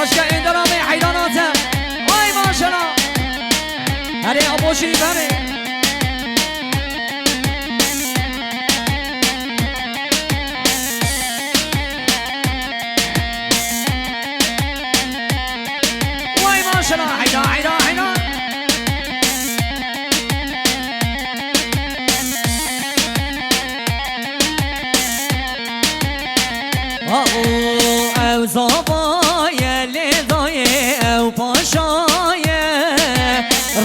باشگاه این درامه حیراناته وای ماشاءالله هره ابوشی بره وای ماشاءالله حیران حیران حیران او زبای لیدای او پاشای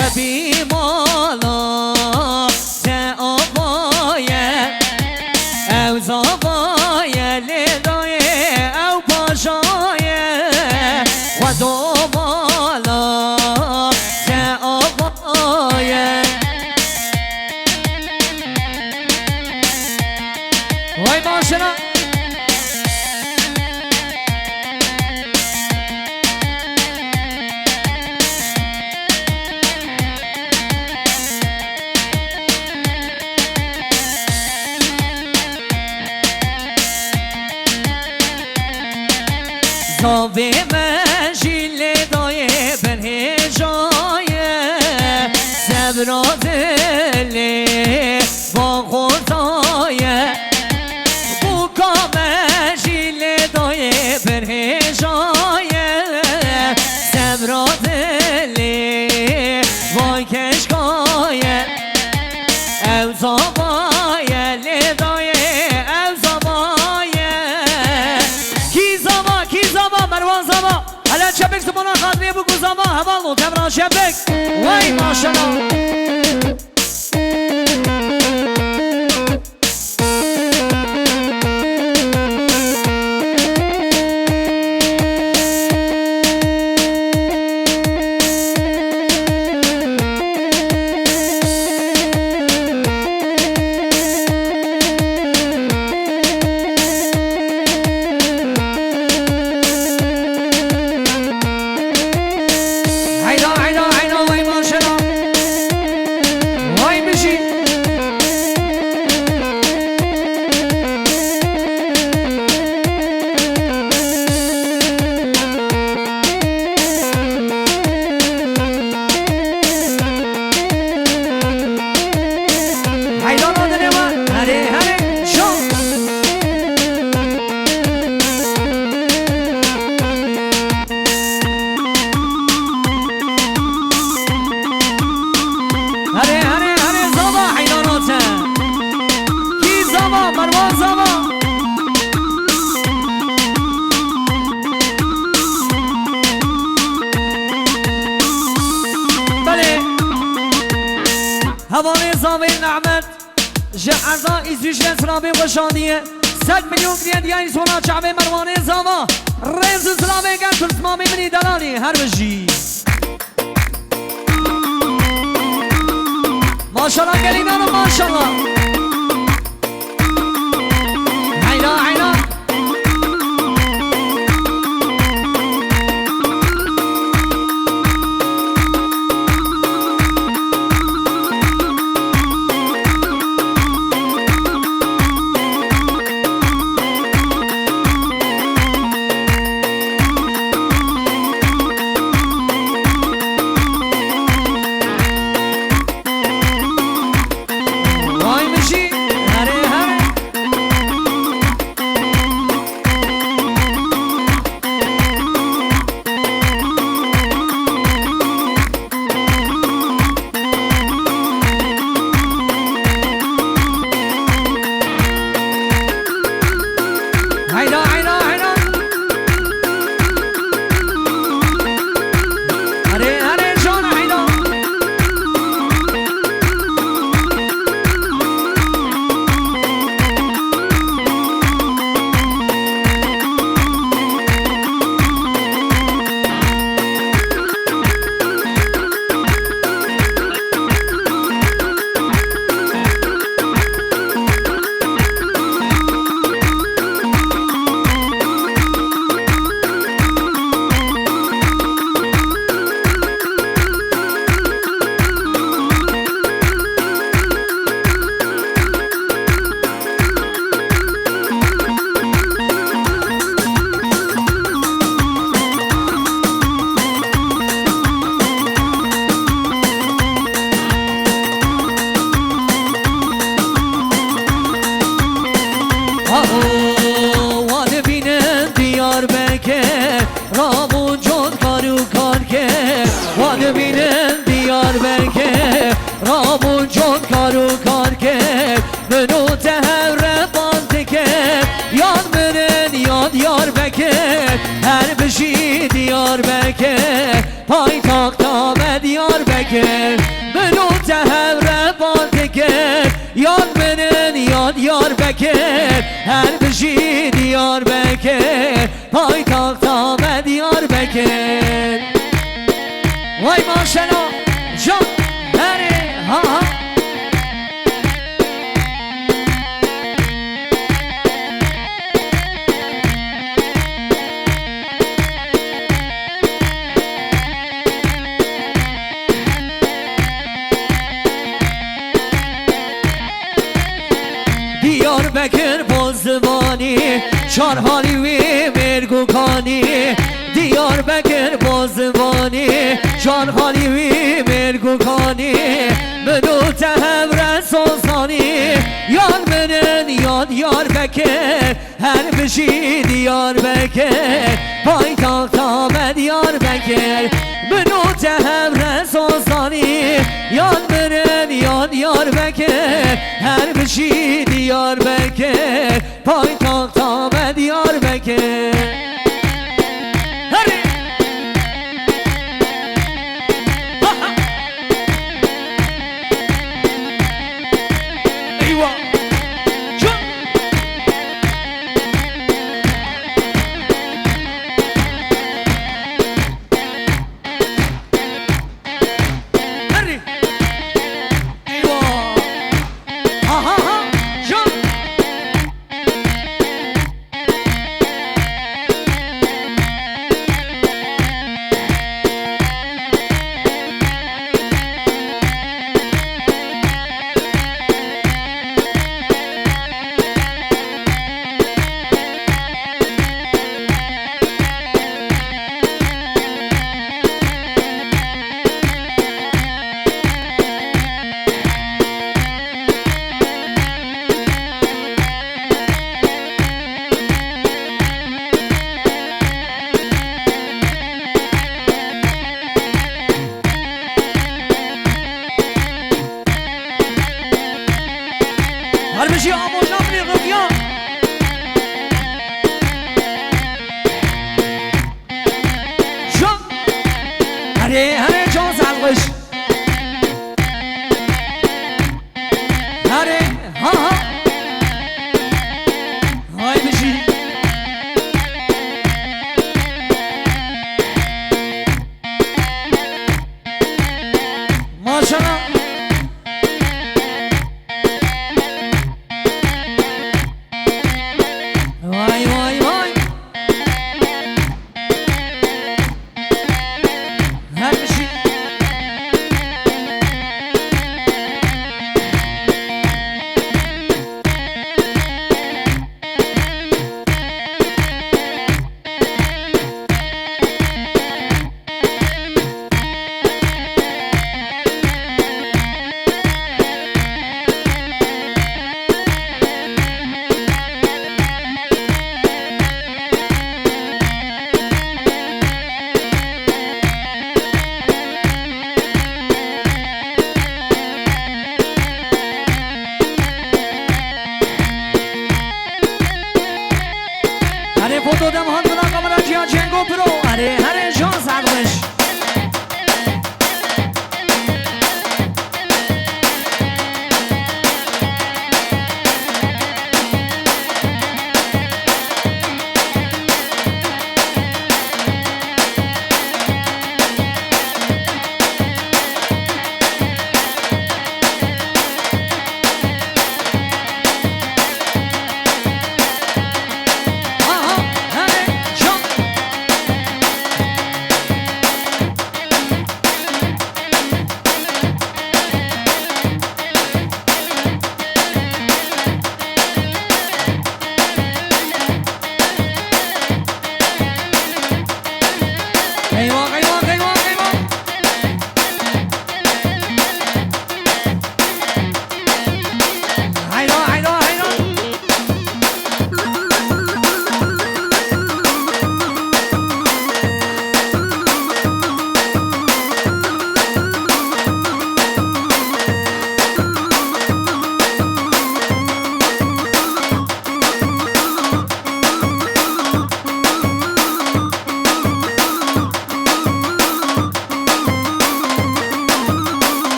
ربی مالا چه آبای او زبای لیدای او پاشای و دو مالا چه آبای وای ماشاءالله زاوی مجیل دای بر هجای زبرا دلی با خدای بوکا مجیل دای بر هجای زبرا دلی وای کشکای او زبای لیدای او زبای کی زبا مروان زبا هلا شبك سبحان خاطري ابو زبا هبالو تمران شبك وای ماشاءالله هواني زاوي نعمت جعزا إزوج نسرابي وشادية 100 مليون جنيه ديالي سونا شعبي مرواني زاوا رمز سلامي قال كل سمامي مني دلالي هربجي ما شاء الله قلينا ما شاء الله عينا عينا Diyarbakır her bişi Diyarbakır paytakta ve Diyarbakır Vay maşallah can heri ha ha Diyarbakır Bozvani Çarhani ve Mergukani Diyarbakır Bozvani Çarhani ve Mergukani Menu tehevre sozani Yar benin yad Diyarbakır Her bişi Diyarbakır Paytakta ve Diyarbakır Menu tehevre sozani Yar benin yad Diyarbakır Her bişi Diyarbakır Paytakta ve Diyarbakır Hadi Eyvah Can Hadi Eyvah Ha ha ha Can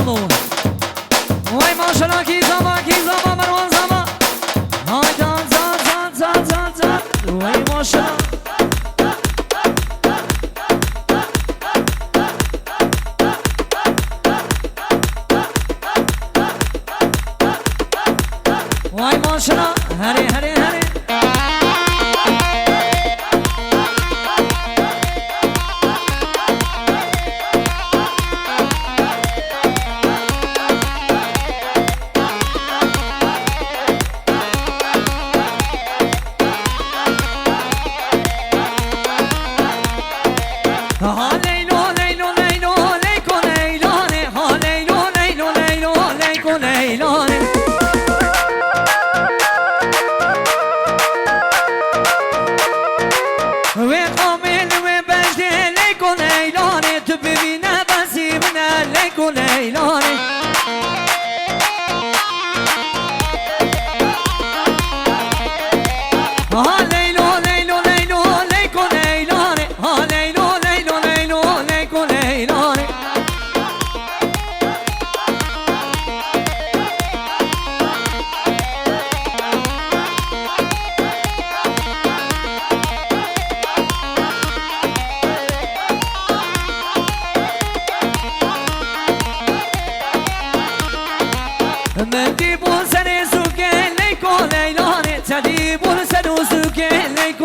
مامو وای ماشاءالله کی زما مروان زما های زان وای ماشاءالله وای ماشاءالله هری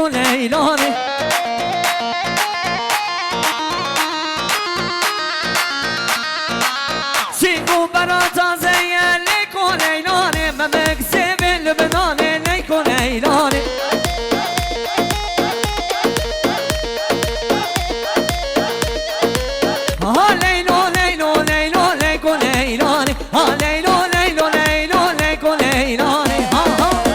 لیلانه سیگو برا تازه لیکو لیلانه ممک سیبه لبنانه لیکو لیلانه ها لیلو لیلو لیلو لیکو لیلانه ها لیلو لیلو لیلو لیکو لیلانه ها ها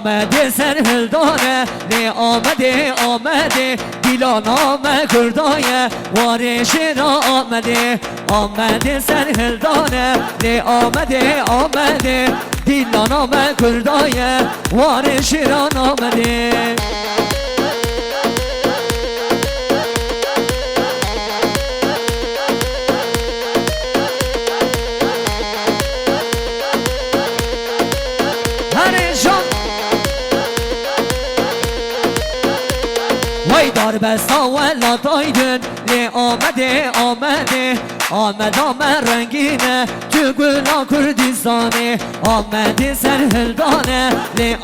آمده سرهلدانه نه آمده دیلا نام کردایه وارش را آمده سرهلدانه نه آمده دیلا نام کردایه وارش را آمده دار بستا ولا تایدن لی آمد رنگینه تو گلا کردستانه آمده سرهلدانه لی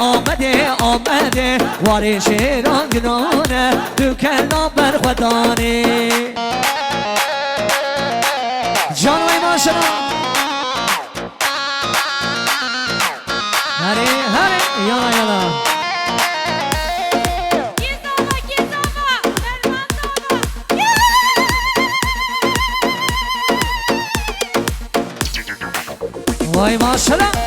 آمده واری شیران گنانه تو کلا برخودانه جانوی ماشاءالله هری یالا وای ماشاءالله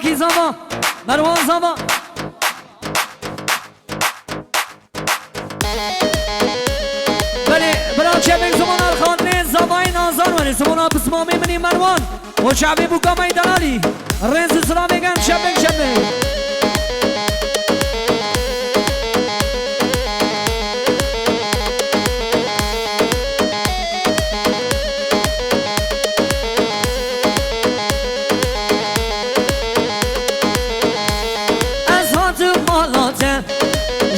کی زما مروان زما بله برای چه بگ زمان الخانه زمای نازان ولی زمان بسمامی منی مروان و شعبی بوکامای دلالی رنز سلام بگم شبک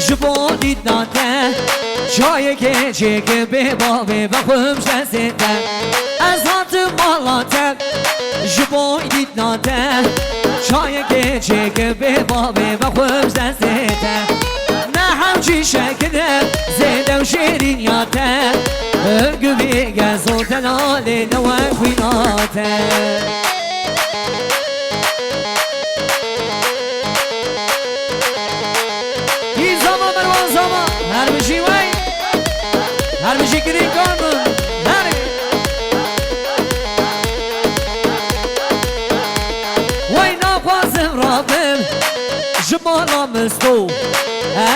جبو دید ناده جای که چکه به بابه و خوش دسته از هات مالاته جبای دید ناته جای که چکه به بابه و خوش دسته نه همچی شکده زیده و شیرین یاته گوی گزو تلاله نوه خویناته هر بشی وای هر بشی گری کامون هر وای نخوازم رابم جمالا مستو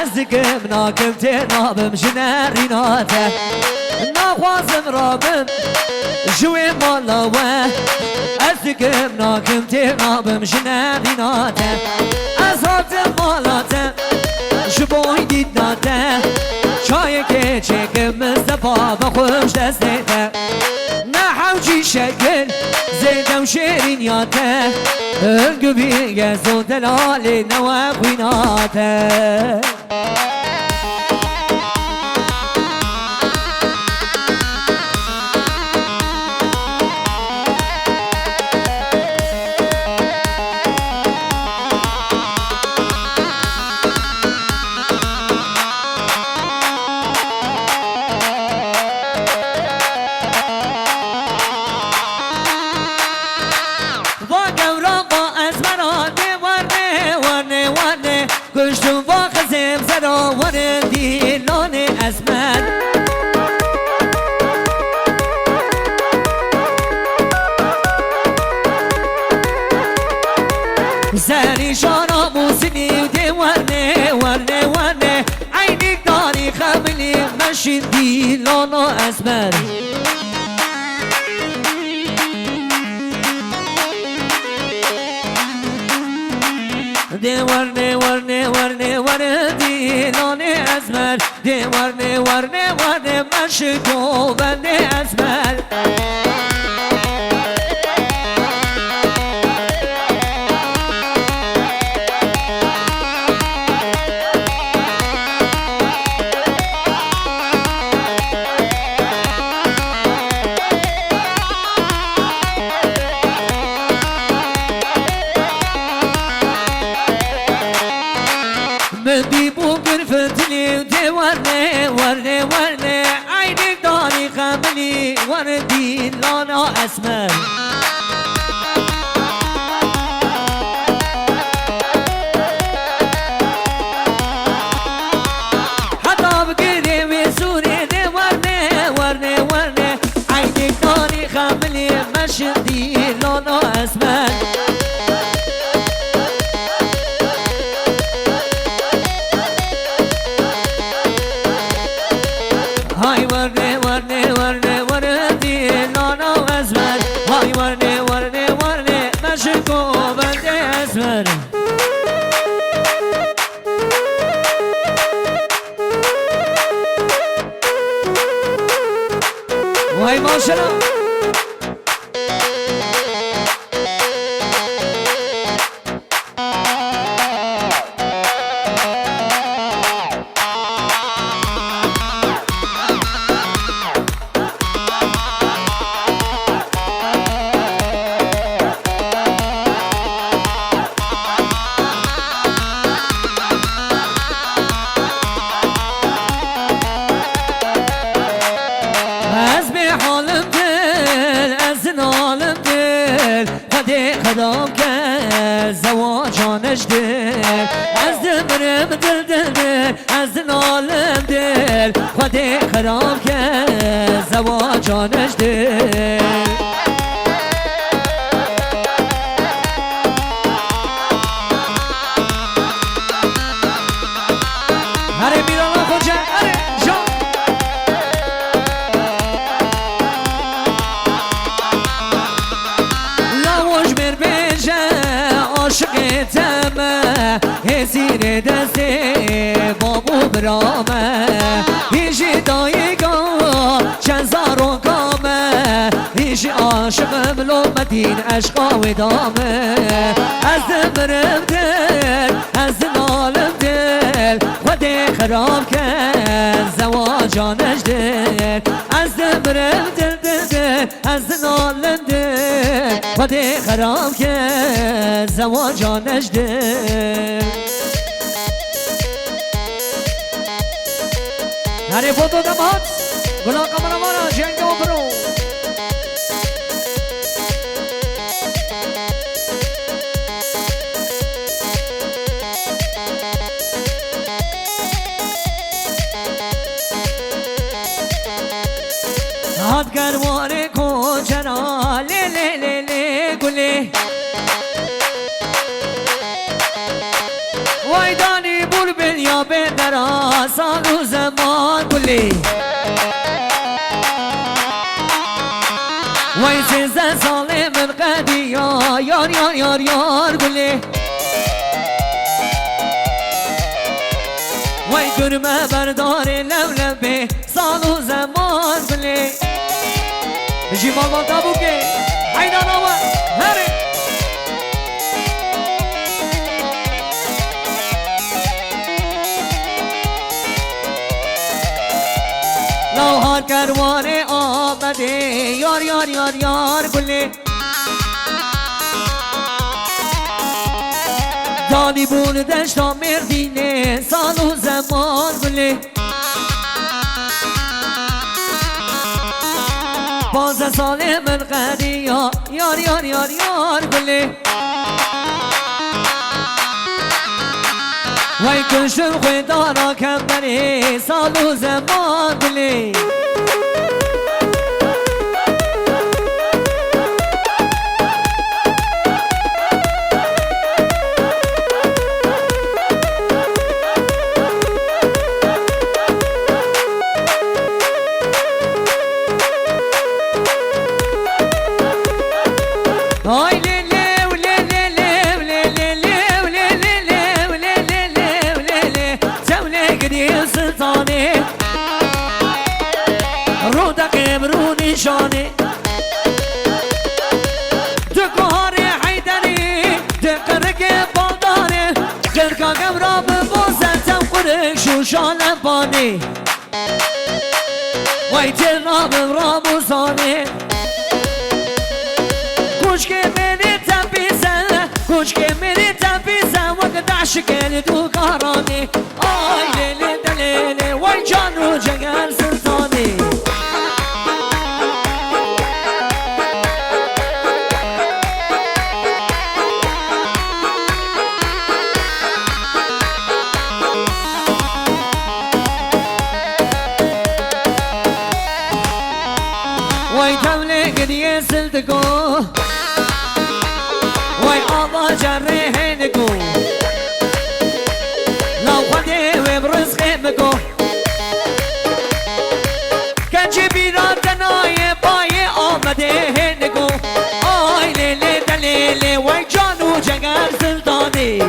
از دگم ناکم تنابم جنری ناته نخوازم رابم جوی مالا و از دگم ناکم تنابم جنری ناته از هات مالاته جبوی دید ناته چای که چکم مصطفا و خوش دسته نه حوجی شکل زیده و شیرین یاته گوی گزو دلاله نوه خویناته گشتم با خزم زدا وردی لان ازمن زنی شانا موسنی و دی ورنه ورنه ورنه عینی داری خملی مشین دی لان ازمن دی ورنه ورنه ورنه ورنه دی لانه ازمر دی ورنه ورنه ورنه مشکو بنده ازمر بيبو قرفتني ودي ورني ورني ورني عيني داري خملي وردي لانا اسمر حتى بقري وسوري دي ورني ورني ورني عيني داري خملي مشدي لانا اسمر هاي ورني ورني ورني وردي لانا ازمر هاي ورني ورني ورني مشكو بندي ازمر وهي ما شاء الله خدام که زواجانش دل از دمرم دل دل دل از نالم دل خدای خدام که زواجانش دل هره میرانا خوجه هره جان عاشقتم هزیر دست بابو برامه هیچ دایگاه چند زارو کامه هیچ عاشقم لومتین عشقا و دامه از دمرم دل از نالم دل خود خراب کرد زواجانش دل از دبرم دل دل از نالنده بده خراب کرد زواجانش دل هری فوتو دمات گلا کامرامانا جنگ و برو هات گرواره کو جنا لی لی لی لی گلی وای دانی بلبل یا به درا سال و زمان گلی وای 13 ساله من قدی یار یار یار یار گلی وای گرمه بردار لولبه سال و زمان گلی بجي ماما تابوكي هيدا نوا هري لو هار كرواني آمدي يار يار يار يار قولي داني بول دشتا مرديني سالو زمان قولي 15 ساله من قدی یار یار یار یار یار گلی وای کشم خودارا کم بری سال و زمان گلی شاني دكاري حيدري دقرق بالداري جرقا قمرا ببوزن تنقرق شو شالن باني ويتر رابم رابو صاني كوشكي مني تنبيزن كوشكي مني تنبيزن وقت عشقين دكاراني آي ليلي دليلي وي جانو جغل سلطاني وای تمله گدیه سلتگو وای آبا جره هنگو لو خده و برزخه بگو کنچه بیران تنای پای آمده هنگو آی لیلی دلیلی وای جانو جگر سلطانی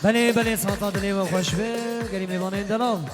بله بله ساعت دلی و خوش به گری میوانه دلم